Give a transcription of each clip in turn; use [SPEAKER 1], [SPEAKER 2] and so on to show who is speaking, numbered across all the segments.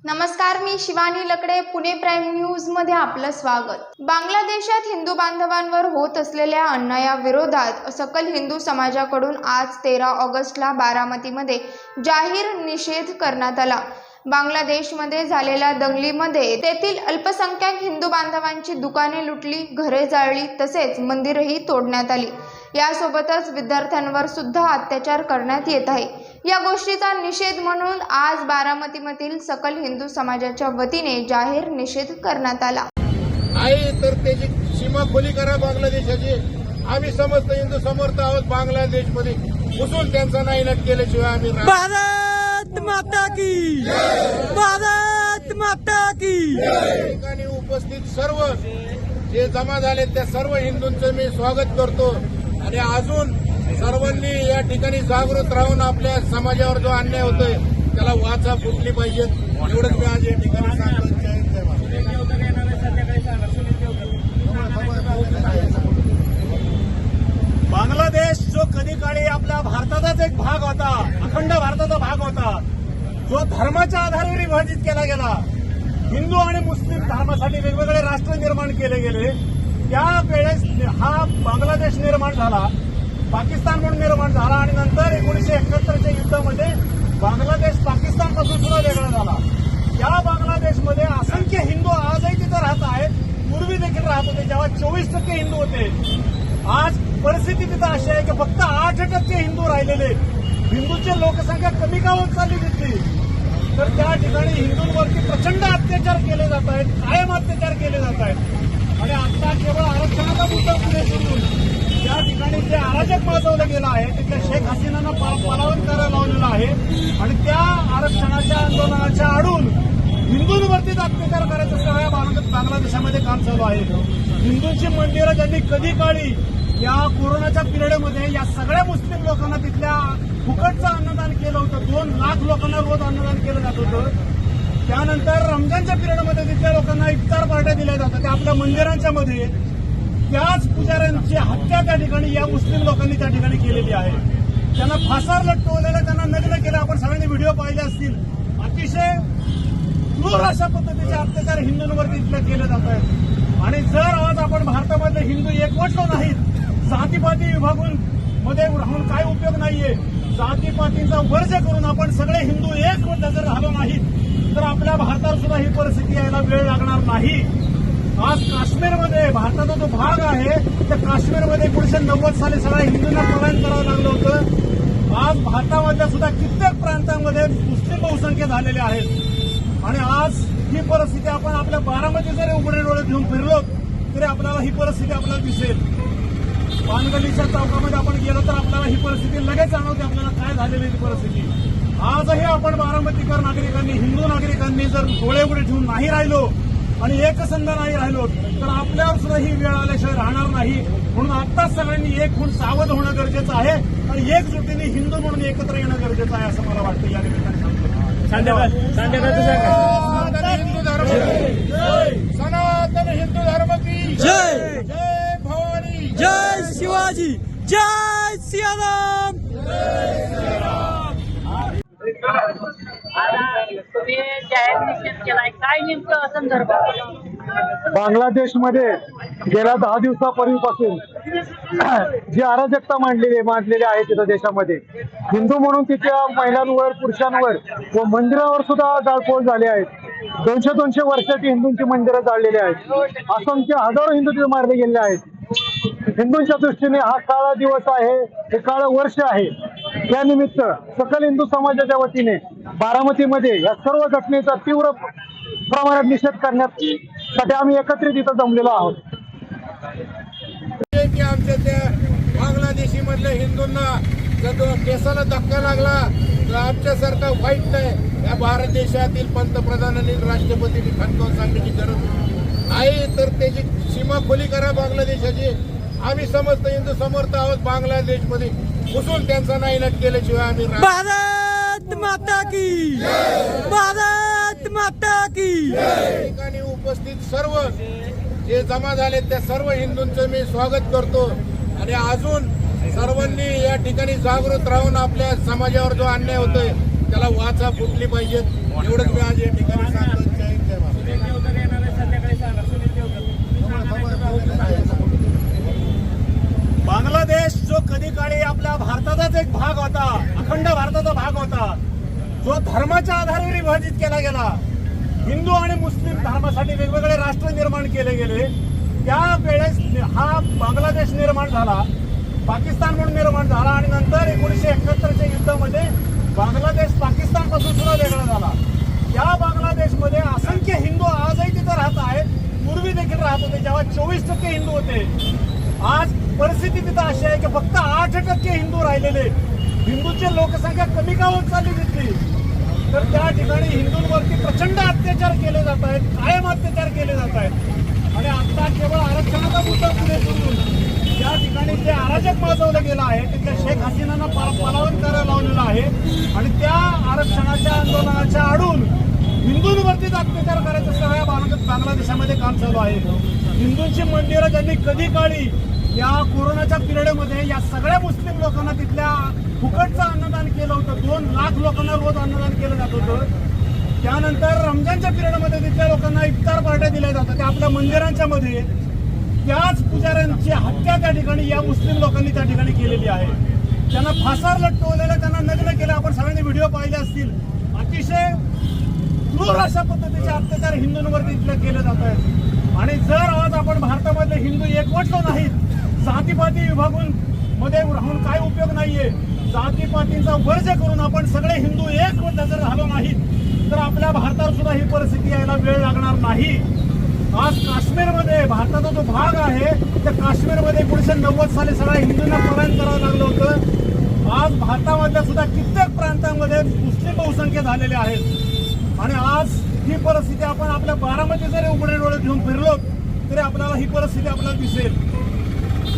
[SPEAKER 1] नमस्कार, मी शिवानी लकडे. Pune prime news मध्ये आपलं स्वागत. बांगलादेशात हिंदू बांधवांवर होत असलेल्या अन्यायाविरोधात सकल हिंदू समाजाकडून आज 13 ऑगस्टला बारामतीमध्ये जाहीर निषेध करण्यात आला. बांगलादेशमध्ये झालेल्या दंगलीमध्ये तेथील अल्पसंख्याक हिंदू बांधवांची दुकाने लुटली, घरे जाळली, तसेच मंदिरही तोडण्यात आली. यासोबतच विद्यार्थ्यांवर सुद्धा अत्याचार करण्यात येत आहे. या गोष्टीचा निषेध म्हणून आज बारामतीमधील सकल हिंदू समाजाच्या वतीने जाहीर निषेध करण्यात आला.
[SPEAKER 2] आहे तर त्याची सीमा खुली करा बांगलादेशाची. आम्ही समस्त हिंदू समर्थ आहोत. बांगलादेशमध्ये घुसून त्यांचा नाईलाज केल्याशिवाय आम्ही
[SPEAKER 3] भारत माता की भारत माता की.
[SPEAKER 2] ठिकाणी उपस्थित सर्व जे जमा झाले त्या सर्व हिंदूंचं मी स्वागत करतो आणि अजून सर्वांनी या ठिकाणी जागृत राहून आपल्या समाजावर जो अन्याय होतोय त्याला वाचा फुटली पाहिजे. एवढंच मी आज या ठिकाणी सांगतो.
[SPEAKER 3] बांगलादेश जो कधी काळी आपल्या भारताचाच एक भाग होता, अखंड भारताचा भाग होता, जो धर्माच्या आधारावर विभाजित केला गेला. हिंदू आणि मुस्लिम धर्मासाठी वेगवेगळे राष्ट्र निर्माण केले गेले. त्यावेळेस हा बांगलादेश निर्माण झाला, पाकिस्तान म्हणून निर्माण झाला आणि नंतर 1971च्या युद्धामध्ये बांगलादेश पाकिस्तानपासून सुद्धा वेगळा झाला. या बांगलादेशमध्ये असंख्य हिंदू आजही तिथे राहत आहेत, पूर्वी देखील राहत होते जेव्हा 24% हिंदू होते. आज परिस्थिती तिथं अशी आहे की फक्त 8% हिंदू राहिलेले. हिंदूची लोकसंख्या कमी का होत चालली तिथली, तर त्या ठिकाणी हिंदूंवरती प्रचंड अत्याचार केले जात आहेत, कायम अत्याचार केले जात आहेत. आणि आता केवळ आरक्षणाचा मुद्दा पुढे सोडून त्या ठिकाणी जे अराजक माजवलं गेलं आहे तिथल्या शेख हसीनानं पालावून करायला लावलेलं आहे आणि त्या आरक्षणाच्या आंदोलनाच्या आडून हिंदूंवरतीच अत्याचार करायचं सगळ्या बांगलादेशामध्ये काम चालू आहे. हिंदूंची मंदिरं त्यांनी कधी काळी या कोरोनाच्या पिरियडमध्ये या सगळ्या मुस्लिम लोकांना तिथल्या फुकटचं अन्नदान केलं होतं. 2 लाख लोकांना रोज अन्नदान केलं जात होतं. त्यानंतर रमजानच्या पिरियडमध्ये तिथल्या लोकांना इफ्तार पार्ट्या दिल्या जातात. त्या आपल्या मंदिरांच्या मध्ये त्याच पुजाऱ्यांची हत्या त्या ठिकाणी या मुस्लिम लोकांनी त्या ठिकाणी केलेली आहे. त्यांना फासार लटकवलेलं, त्यांना नग्न केलं. आपण सगळ्यांनी व्हिडिओ पाहिले असतील. अतिशय क्रूर अशा पद्धतीचे अत्याचार हिंदूंवरती तिथले केले जात आहेत. आणि जर आज आपण भारतामध्ये हिंदू एकवटलो नाहीत, जातीपाती विभागून मध्ये राहून काय उपयोग नाहीये. जातीपातीचा वर्ज करून आपण सगळे हिंदू एक जर झालो नाहीत तर आपल्या भारतावर सुद्धा ही परिस्थिती यायला वेळ लागणार नाही. आज काश्मीरमध्ये भारताचा जो भाग आहे त्या काश्मीरमध्ये 1990 साली सगळ्या हिंदूंना पलायन करावं लागलं होतं. आज भारतामधल्या सुद्धा कित्येक प्रांतांमध्ये मुस्लिम बहुसंख्य झालेले आहेत. आणि आज ही परिस्थिती आपण आपल्या बारामती जरी उघडे डोळे घेऊन फिरलो तरी आपल्याला ही परिस्थिती आपल्याला दिसेल. पानगलीच्या चौकामध्ये आपण गेलो तर आपल्याला ही परिस्थिती लगेच जाणवते आपल्याला काय झालेली ही परिस्थिती. आजही आपण बारामतीकर नागरिकांनी, हिंदू नागरिकांनी जर डोळे उघडे ठेवून नाही राहिलो आणि एकसंध नाही राहिलो तर आपल्यावर सुद्धा ही वेळ आल्याशिवाय राहणार नाही. म्हणून आत्ताच सगळ्यांनी एक होऊन सावध होणं गरजेचं आहे आणि एकजुटीने हिंदू म्हणून एकत्र येणं गरजेचं आहे असं मला वाटतं. या निमित्ताने सांगतो हिंदू धर्म, सनातन हिंदू धर्म की जय. जय भवानी, जय शिवाजी, जय सियाराम.
[SPEAKER 4] तुम्ही जाहीर निषेध केलाय, काय नेमकं संदर्भ?
[SPEAKER 5] बांगलादेशमध्ये गेल्या 10 दिवसापूर्वीपासून जी अराजकता मांडलेली आहे तिथं देशामध्ये, हिंदू म्हणून तिथल्या महिलांवर, पुरुषांवर व मंदिरावर सुद्धा जाळपोळ झाले आहेत. 200 वर्षाची हिंदूंची मंदिरं जाळलेली आहेत. असंख्य हजारो हिंदू तिथे मारले गेले आहेत. हिंदूंच्या दृष्टीने हा काळा दिवस आहे, हे काळं वर्ष आहे. त्यानिमित्त सकल हिंदू समाजाच्या वतीने बारामतीमध्ये या सर्व घटनेचा तीव्र प्रमाणात निषेध करण्यासाठी आम्ही एकत्रित इथं जमलेलो आहोत.
[SPEAKER 2] की आमच्या त्या बांगलादेशी मधल्या हिंदूंना जर केसाला धक्का लागला तर आमच्यासारखा वाईट नाही या भारत देशातील पंतप्रधानांनी, राष्ट्रपतींनी खणकावून सांगण्याची गरज आहे. तर त्याची सीमा खुली करा बांगलादेशाची. आम्ही समस्त हिंदू समर्थ आहोत. बांगलादेशमध्ये घुसून त्यांचा नाईलाज केल्याशिवाय आम्ही
[SPEAKER 3] भारत माता की भारत माता की.
[SPEAKER 2] ठिकाणी उपस्थित सर्व जे जमा झाले त्या सर्व हिंदूंचं मी स्वागत करतो आणि अजून सर्वांनी या ठिकाणी जागृत राहून आपल्या समाजावर जो अन्याय होतोय त्याला वाचा फुटली पाहिजेत. एवढंच मी आज या ठिकाणी सांगतो. जय हिंद, जय महाराष्ट्र.
[SPEAKER 3] बांगलादेश जो कधी काळी आपल्या भारताचाच एक भाग होता, अखंड भारताचा भाग होता, जो धर्माच्या आधारावर विभाजित केला गेला, हिंदू आणि मुस्लिम धर्मासाठी वेगवेगळे राष्ट्र निर्माण केले गेले, त्या वेळेस हा बांगलादेश निर्माण झाला, पाकिस्तान म्हणून निर्माण झाला आणि नंतर 1971च्या युद्धामध्ये बांगलादेश पाकिस्तानपासून सुद्धा वेगळा झाला. त्या बांगलादेशमध्ये असंख्य हिंदू आजही तिथं राहत आहेत, पूर्वी देखील राहत होते जेव्हा 24% हिंदू होते. आज परिस्थिती तिथं अशी आहे की फक्त 8% हिंदू राहिलेले. हिंदूची लोकसंख्या कमी का होत चालली तिथली, तर त्या ठिकाणी हिंदूंवरती प्रचंड अत्याचार केले जात आहेत, कायम अत्याचार केले जात आहेत. आणि आता केवळ आरक्षणाचा मुद्दा पुढे करून या ठिकाणी जे अराजक माजवलं गेलं आहे तिथल्या शेख हसीनांना पालावून करायला लावलेलं आहे आणि त्या आरक्षणाच्या आंदोलनाच्या आडून हिंदूंवरतीच अत्याचार करायचं सगळ्या बांगलादेशामध्ये काम चालू आहे. हिंदूंची मंदिरं त्यांनी कधी काळी या कोरोनाच्या पिरियडमध्ये या सगळ्या मुस्लिम लोकांना तिथल्या फुकटचं अन्नदान केलं होतं. 2 लाख लोकांना रोज अन्नदान केलं जात होतं. त्यानंतर रमजानच्या पिरियडमध्ये तिथल्या लोकांना इफ्तार पार्ट्या दिल्या जातात. त्या आपल्या मंदिरांच्या मध्ये त्याच पुजाऱ्यांची हत्या त्या ठिकाणी या मुस्लिम लोकांनी त्या ठिकाणी केलेली आहे. त्यांना फासावर लटकवलेलं, त्यांना नग्न केलं. आपण सगळ्यांनी व्हिडिओ पाहिले असतील. अतिशय क्रूर अशा पद्धतीचे अत्याचार हिंदूंवरती तिथले केले जात आहेत. आणि जर आज आपण भारतामधले हिंदू एकवटलो नाहीत, जातीपाती विभागून मध्ये राहून काय उपयोग नाहीये, जातीपातींचा वर्ज करून आपण सगळे हिंदू एकवट जर झालो नाहीत तर आपल्या भारतावर सुद्धा ही परिस्थिती यायला वेळ लागणार नाही. आज काश्मीरमध्ये भारताचा जो भाग आहे त्या काश्मीरमध्ये 1990 साली सगळ्या हिंदूंना पलायन करावं लागलं होतं. आज भारतामधल्या सुद्धा कित्येक प्रांतांमध्ये मुस्लिम बहुसंख्य झालेले आहेत. आणि आज ही परिस्थिती आपण आपल्या बारामती जरी उघडे डोळे घेऊन फिरलो तरी आपल्याला ही परिस्थिती आपल्याला दिसेल.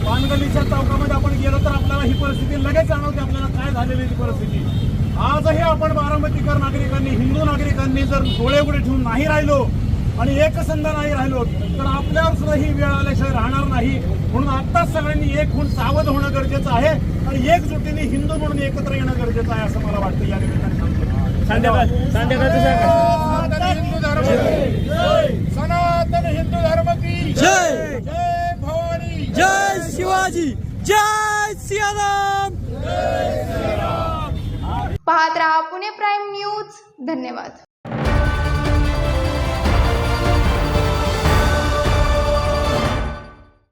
[SPEAKER 3] पानगल्लीच्या चौकामध्ये आपण गेलो तर आपल्याला ही परिस्थिती लगेच जाणवते आपल्याला काय झालेली ही परिस्थिती. आजही आपण बारामतीकर नागरिकांनी, हिंदू नागरिकांनी जर डोळे उघडे ठेवून नाही राहिलो आणि एकसंध नाही राहिलो तर आपल्यावर सुद्धा ही वेळ आल्याशिवाय राहणार नाही. म्हणून आत्ताच सगळ्यांनी एक होऊन सावध होणं गरजेचं आहे आणि एकजुटीने हिंदू म्हणून एकत्र येणं गरजेचं आहे असं मला वाटतं. या निमित्ताने
[SPEAKER 2] हिंदू धर्म, सनातन हिंदू धर्म की जय. जय भवानी,
[SPEAKER 6] जय शिवाजी, जय सियाराम.
[SPEAKER 1] पाहत रहा पुणे प्राईम न्यूज. धन्यवाद.